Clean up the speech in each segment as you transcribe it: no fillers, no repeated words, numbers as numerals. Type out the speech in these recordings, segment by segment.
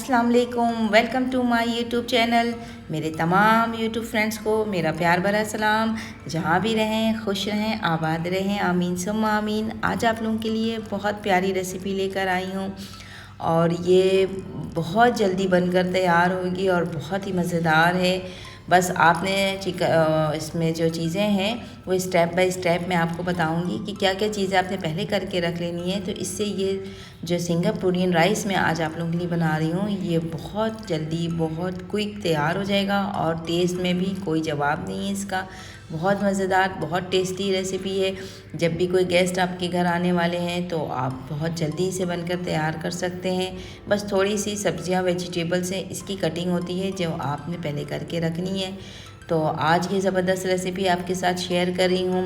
अस्सलाम वालेकुम, welcome to my YouTube channel. मेरे तमाम यूट्यूब फ्रेंड्स को मेरा प्यार भरा सलाम। जहाँ भी रहें खुश रहें, आबाद रहें, आमीन सुम्मा आमीन। आज आप लोगों के लिए बहुत प्यारी रेसिपी लेकर आई हूँ और ये बहुत जल्दी बनकर तैयार होगी और बहुत ही मज़ेदार है। बस आपने इसमें जो चीज़ें हैं वो स्टेप बाय स्टेप मैं आपको बताऊंगी कि क्या क्या चीज़ें आपने पहले करके रख लेनी है, तो इससे ये जो सिंगापुरियन राइस मैं आज आप लोगों के लिए बना रही हूँ ये बहुत जल्दी बहुत क्विक तैयार हो जाएगा और टेस्ट में भी कोई जवाब नहीं है इसका। बहुत मज़ेदार बहुत टेस्टी रेसिपी है। जब भी कोई गेस्ट आपके घर आने वाले हैं तो आप बहुत जल्दी इसे बनकर तैयार कर सकते हैं। बस थोड़ी सी सब्जियां वेजिटेबल्स हैं, इसकी कटिंग होती है जो आपने पहले करके रखनी है। तो आज की ज़बरदस्त रेसिपी आपके साथ शेयर कर रही हूँ,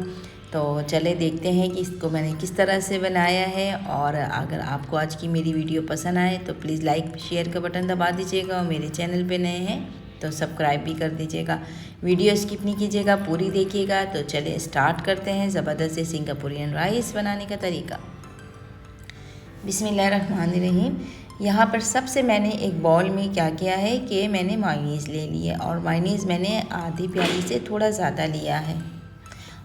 तो चले देखते हैं कि इसको मैंने किस तरह से बनाया है। और अगर आपको आज की मेरी वीडियो पसंद आए तो प्लीज़ लाइक शेयर का बटन दबा दीजिएगा और मेरे चैनल पे नए हैं तो सब्सक्राइब भी कर दीजिएगा। वीडियो स्किप नहीं कीजिएगा, पूरी देखिएगा। तो चलिए स्टार्ट करते हैं ज़बरदस्त से सिंगापुरियन राइस बनाने का तरीका। बिस्मिल्लाहिर्रहमानिर्रहीम। यहाँ पर सबसे मैंने एक बाउल में क्या किया है कि मैंने मायोनीज़ ले ली है और मायोनीज़ मैंने आधी प्याली से थोड़ा ज़्यादा लिया है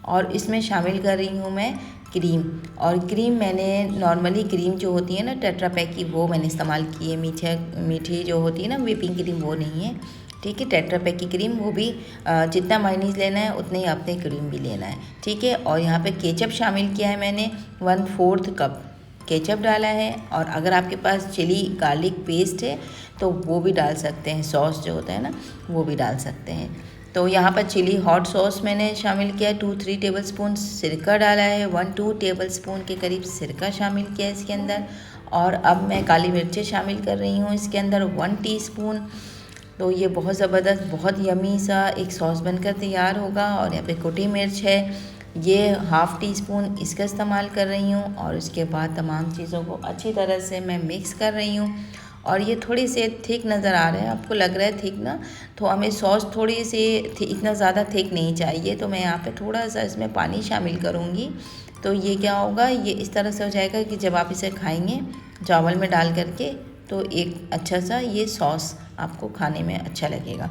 और इसमें शामिल कर रही हूँ मैं क्रीम। और क्रीम मैंने नॉर्मली क्रीम जो होती है ना टेट्रा पैक की वो मैंने इस्तेमाल की है। मीठी जो होती है ना व्हिपिंग क्रीम वो नहीं है, ठीक है। टेट्रा पैक की क्रीम वो भी जितना मायोनीज़ लेना है उतने ही आपने क्रीम भी लेना है, ठीक है। और यहाँ पे केचप शामिल किया है मैंने 1/4 कप केचप डाला है। और अगर आपके पास चिली गार्लिक पेस्ट है तो वो भी डाल सकते हैं, सॉस जो होता है ना वो भी डाल सकते हैं। तो यहाँ पर चिली हॉट सॉस मैंने शामिल किया है 2-3 टेबल स्पून। सिरका डाला है 1-2 टेबल स्पून के करीब सिरका शामिल किया है इसके अंदर। और अब मैं काली मिर्चें शामिल कर रही हूँ इसके अंदर 1 टीस्पून। तो ये बहुत ज़बरदस्त बहुत यमी सा एक सॉस बनकर तैयार होगा। और यहाँ पे कुटी मिर्च है, ये 1/2 टीस्पून इसका इस्तेमाल कर रही हूँ। और उसके बाद तमाम चीज़ों को अच्छी तरह से मैं मिक्स कर रही हूँ। और ये थोड़ी सी थिक नज़र आ रहा है, आपको लग रहा है थिक ना, तो हमें सॉस थोड़ी सी इतना ज़्यादा थिक नहीं चाहिए। तो मैं यहाँ पे थोड़ा सा इसमें पानी शामिल करूँगी। तो ये क्या होगा, ये इस तरह से हो जाएगा कि जब आप इसे खाएंगे चावल में डाल करके तो एक अच्छा सा ये सॉस आपको खाने में अच्छा लगेगा।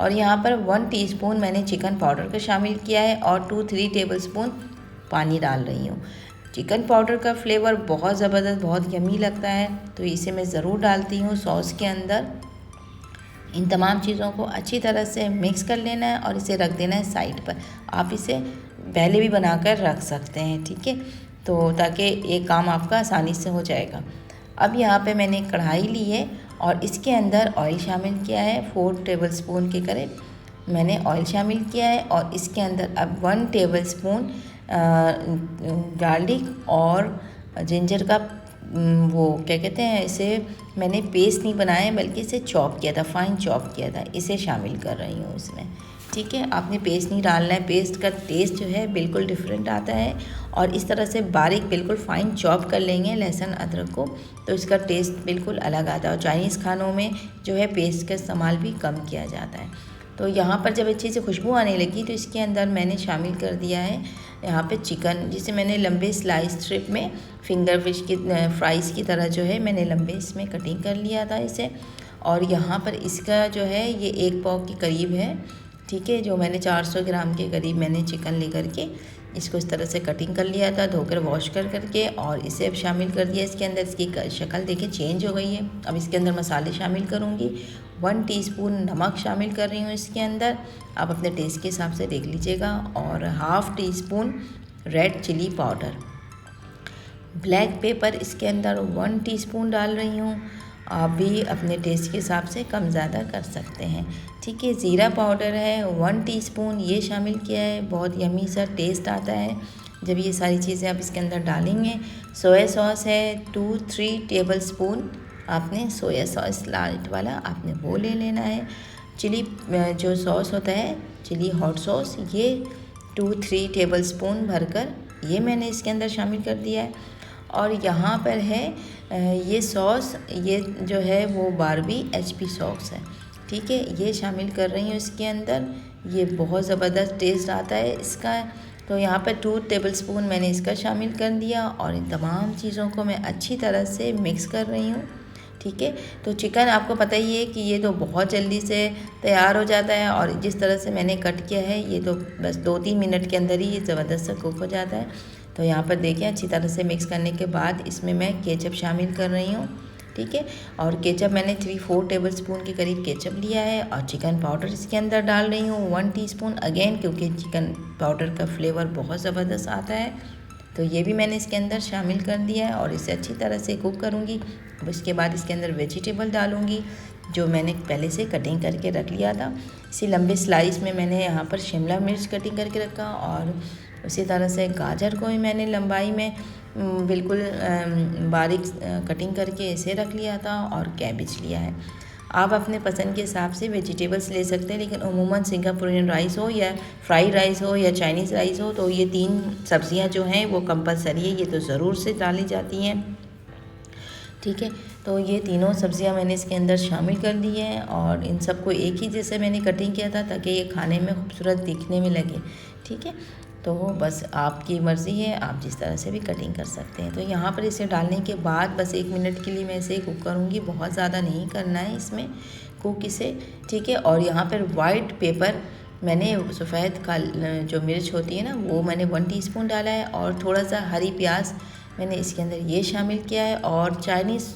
और यहाँ पर 1 टीस्पून मैंने चिकन पाउडर का शामिल किया है और 2-3 टेबल स्पून पानी डाल रही हूँ। चिकन पाउडर का फ्लेवर बहुत ज़बरदस्त बहुत यमी लगता है, तो इसे मैं ज़रूर डालती हूँ सॉस के अंदर। इन तमाम चीज़ों को अच्छी तरह से मिक्स कर लेना है और इसे रख देना है साइड पर। आप इसे पहले भी बनाकर रख सकते हैं, ठीक है, तो ताकि एक काम आपका आसानी से हो जाएगा। अब यहाँ पे मैंने कढ़ाई ली है और इसके अंदर ऑयल शामिल किया है 4 टेबल स्पून के करीब मैंने ऑयल शामिल किया है। और इसके अंदर अब 1 टेबल स्पून गार्लिक और जिंजर का वो क्या कहते हैं, इसे मैंने पेस्ट नहीं बनाया है बल्कि इसे चॉप किया था, फाइन चॉप किया था, इसे शामिल कर रही हूँ इसमें, ठीक है। आपने पेस्ट नहीं डालना है, पेस्ट का टेस्ट जो है बिल्कुल डिफरेंट आता है। और इस तरह से बारीक बिल्कुल फ़ाइन चॉप कर लेंगे लहसुन अदरक को तो इसका टेस्ट बिल्कुल अलग आता है। और चाइनीज़ खानों में जो है पेस्ट का इस्तेमाल भी कम किया जाता है। तो यहाँ पर जब अच्छी से खुशबू आने लगी तो इसके अंदर मैंने शामिल कर दिया है यहाँ पे चिकन, जिसे मैंने लंबे स्लाइस स्ट्रिप में फिंगर फिश की फ्राइज़ की तरह जो है मैंने लंबे इसमें कटिंग कर लिया था इसे। और यहाँ पर इसका जो है ये 1 पाव के करीब है, ठीक है, जो मैंने 400 ग्राम के करीब मैंने चिकन लेकर के इसको इस तरह से कटिंग कर लिया था, धोकर वॉश कर करके। और इसे अब शामिल कर दिया इसके अंदर। इसकी शक्ल देखिए चेंज हो गई है। अब इसके अंदर मसाले शामिल करूँगी। 1 टीस्पून नमक शामिल कर रही हूँ इसके अंदर, आप अपने टेस्ट के हिसाब से देख लीजिएगा। और 1/2 teaspoon red chilli powder. Black pepper इसके अंदर 1 टीस्पून डाल रही हूँ, आप भी अपने टेस्ट के हिसाब से कम ज़्यादा कर सकते हैं, ठीक है। ज़ीरा पाउडर है 1 टीस्पून, ये शामिल किया है, बहुत यमी सा टेस्ट आता है जब ये सारी चीज़ें आप इसके अंदर डालेंगे। सोया सॉस है 2-3 टेबल स्पून, आपने सोया सॉस लाइट वाला आपने वो ले लेना है। चिली जो सॉस होता है चिली हॉट सॉस, ये 2-3 टेबल स्पून भरकर ये मैंने इसके अंदर शामिल कर दिया है। और यहाँ पर है ये सॉस, ये जो है वो बारबी HP सॉस है, ठीक है, ये शामिल कर रही हूँ इसके अंदर। ये बहुत ज़बरदस्त टेस्ट आता है इसका। तो यहाँ पर 2 टेबल स्पून मैंने इसका शामिल कर दिया और इन तमाम चीज़ों को मैं अच्छी तरह से मिक्स कर रही हूँ। ठीक है। तो चिकन आपको पता ही है कि ये तो बहुत जल्दी से तैयार हो जाता है, और जिस तरह से मैंने कट किया है ये तो बस 2-3 मिनट के अंदर ही ये ज़बरदस्त सा कुक हो जाता है। तो यहाँ पर देखिए अच्छी तरह से मिक्स करने के बाद इसमें मैं केचप शामिल कर रही हूँ, ठीक है। और केचप मैंने 3-4 टेबल स्पून के करीब केचप लिया है, और चिकन पाउडर इसके अंदर डाल रही हूँ 1 टीस्पून अगेन, क्योंकि चिकन पाउडर का फ्लेवर बहुत ज़बरदस्त आता है। तो ये भी मैंने इसके अंदर शामिल कर दिया है और इसे अच्छी तरह से कुक करूँगी। अब इसके बाद इसके अंदर वेजिटेबल डालूँगी जो मैंने पहले से कटिंग करके रख लिया था। इसी लंबे स्लाइस में मैंने यहाँ पर शिमला मिर्च कटिंग करके रखा, और उसी तरह से गाजर को भी मैंने लंबाई में बिल्कुल बारीक कटिंग करके इसे रख लिया था, और कैबेज लिया है। आप अपने पसंद के हिसाब से वेजिटेबल्स ले सकते हैं, लेकिन उमूमन सिंगापुरियन राइस हो या फ्राइड राइस हो या चाइनीज़ राइस हो तो ये 3 सब्ज़ियाँ जो हैं वो कंपलसरी है, ये तो ज़रूर से डाली जाती हैं, ठीक है। तो ये तीनों सब्ज़ियाँ मैंने इसके अंदर शामिल कर दी हैं, और इन सबको एक ही जैसे मैंने कटिंग किया था ताकि ये खाने में खूबसूरत दिखने में लगे, ठीक है। तो बस आपकी मर्ज़ी है, आप जिस तरह से भी कटिंग कर सकते हैं। तो यहाँ पर इसे डालने के बाद बस 1 मिनट के लिए मैं इसे कुक करूँगी, बहुत ज़्यादा नहीं करना है इसमें कुक इसे, ठीक है। और यहाँ पर वाइट पेपर मैंने सफ़ेद जो मिर्च होती है ना वो मैंने 1 टीस्पून डाला है, और थोड़ा सा हरी प्याज मैंने इसके अंदर ये शामिल किया है, और चाइनीज़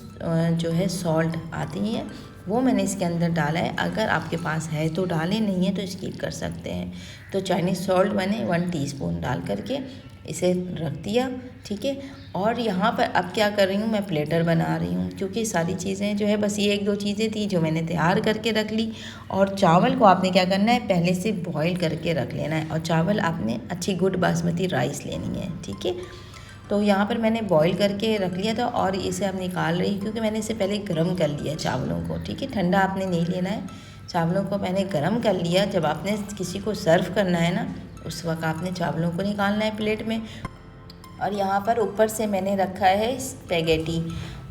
जो है सॉल्ट आती है वो मैंने इसके अंदर डाला है। अगर आपके पास है तो डालें, नहीं है तो स्किप कर सकते हैं। तो चाइनीज़ सॉल्ट मैंने 1 टीस्पून डाल करके इसे रख दिया, ठीक है। और यहाँ पर अब क्या कर रही हूँ, मैं प्लेटर बना रही हूँ, क्योंकि सारी चीज़ें जो है बस ये 1-2 चीज़ें थी जो मैंने तैयार करके रख ली। और चावल को आपने क्या करना है, पहले से बॉईल करके रख लेना है, और चावल आपने अच्छी गुड बासमती राइस लेनी है, ठीक है। तो यहाँ पर मैंने बॉईल करके रख लिया था, और इसे अब निकाल रही क्योंकि मैंने इसे पहले गर्म कर लिया चावलों को, ठीक है। ठंडा आपने नहीं लेना है, चावलों को मैंने गर्म कर लिया। जब आपने किसी को सर्व करना है ना उस वक्त आपने चावलों को निकालना है प्लेट में। और यहाँ पर ऊपर से मैंने रखा है स्पेगेटी,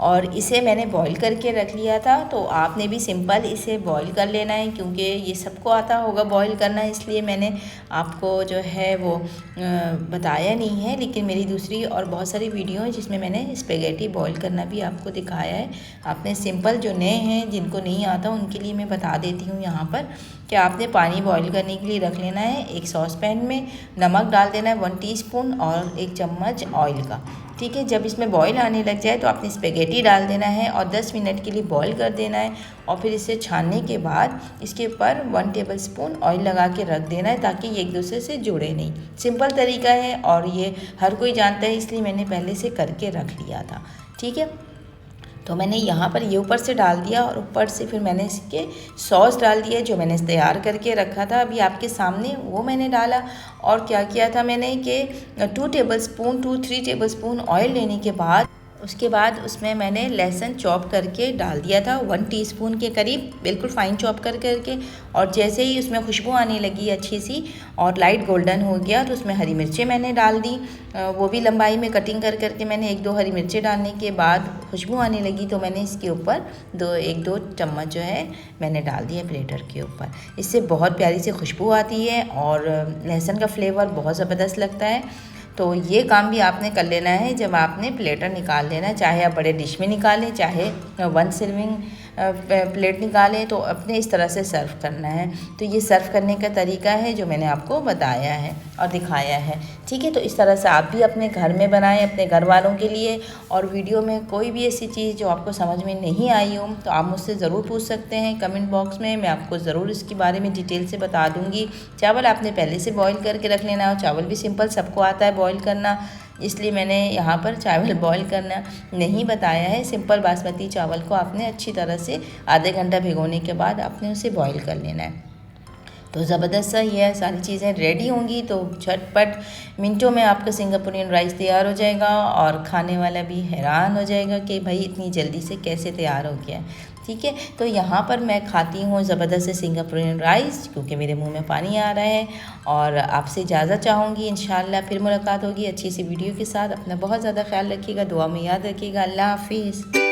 और इसे मैंने बॉईल करके रख लिया था। तो आपने भी सिंपल इसे बॉईल कर लेना है, क्योंकि ये सबको आता होगा बॉईल करना, इसलिए मैंने आपको जो है वो बताया नहीं है। लेकिन मेरी दूसरी और बहुत सारी वीडियो हैं जिसमें मैंने स्पेगेटी बॉईल करना भी आपको दिखाया है। आपने सिंपल जो नए हैं जिनको नहीं आता उनके लिए मैं बता देती हूँ यहाँ पर कि आपने पानी बॉईल करने के लिए रख लेना है। एक सॉस पैन में नमक डाल देना है 1 टीस्पून और 1 चम्मच ऑयल का, ठीक है। जब इसमें बॉईल आने लग जाए तो आपने स्पेगेटी डाल देना है और 10 मिनट के लिए बॉईल कर देना है, और फिर इसे छानने के बाद इसके ऊपर 1 टेबल स्पून ऑयल लगा के रख देना है ताकि ये एक दूसरे से जुड़े नहीं। सिंपल तरीका है और ये हर कोई जानता है, इसलिए मैंने पहले से करके रख लिया था, ठीक है। तो मैंने यहाँ पर ये ऊपर से डाल दिया, और ऊपर से फिर मैंने इसके सॉस डाल दिया जो मैंने तैयार करके रखा था अभी आपके सामने, वो मैंने डाला। और क्या किया था मैंने कि 2-3 टेबल स्पून ऑयल लेने के बाद उसके बाद उसमें मैंने लहसुन चॉप करके डाल दिया था 1 टीस्पून के करीब, बिल्कुल फ़ाइन चॉप करके। और जैसे ही उसमें खुशबू आने लगी अच्छी सी और लाइट गोल्डन हो गया तो उसमें हरी मिर्चें मैंने डाल दी, वो भी लंबाई में कटिंग करके मैंने 1-2 हरी मिर्चें डालने के बाद खुशबू आने लगी तो मैंने इसके ऊपर 1-2 चम्मच जो है मैंने डाल दिया प्लेटर के ऊपर। इससे बहुत प्यारी सी खुशबू आती है और लहसुन का फ्लेवर बहुत ज़बरदस्त लगता है। तो ये काम भी आपने कर लेना है जब आपने प्लेटर निकाल लेना है, चाहे आप बड़े डिश में निकालें चाहे 1 सर्विंग प्लेट निकालें, तो अपने इस तरह से सर्व करना है। तो ये सर्व करने का तरीका है जो मैंने आपको बताया है और दिखाया है, ठीक है। तो इस तरह से आप भी अपने घर में बनाएं अपने घर वालों के लिए। और वीडियो में कोई भी ऐसी चीज़ जो आपको समझ में नहीं आई हो तो आप मुझसे ज़रूर पूछ सकते हैं कमेंट बॉक्स में, मैं आपको ज़रूर इसके बारे में डिटेल से बता दूँगी। चावल आपने पहले से बॉईल करके रख लेना, और चावल भी सिंपल सबको आता है बॉईल करना, इसलिए मैंने यहाँ पर चावल बॉईल करना नहीं बताया है। सिंपल बासमती चावल को आपने अच्छी तरह से आधे घंटा भिगोने के बाद आपने उसे बॉईल कर लेना है। तो ज़बरदस्त सा ये सारी चीज़ें रेडी होंगी तो झटपट मिनटों में आपका सिंगापुरियन राइस तैयार हो जाएगा, और खाने वाला भी हैरान हो जाएगा कि भाई इतनी जल्दी से कैसे तैयार हो गया, ठीक है। तो यहाँ पर मैं खाती हूँ ज़बरदस्त से सिंगापुरियन राइस क्योंकि मेरे मुंह में पानी आ रहा है। और आपसे इजाज़त चाहूँगी, इंशाल्लाह फिर मुलाकात होगी अच्छी सी वीडियो के साथ। अपना बहुत ज़्यादा ख्याल रखिएगा, दुआ में याद रखिएगा। अल्लाह हाफिज़।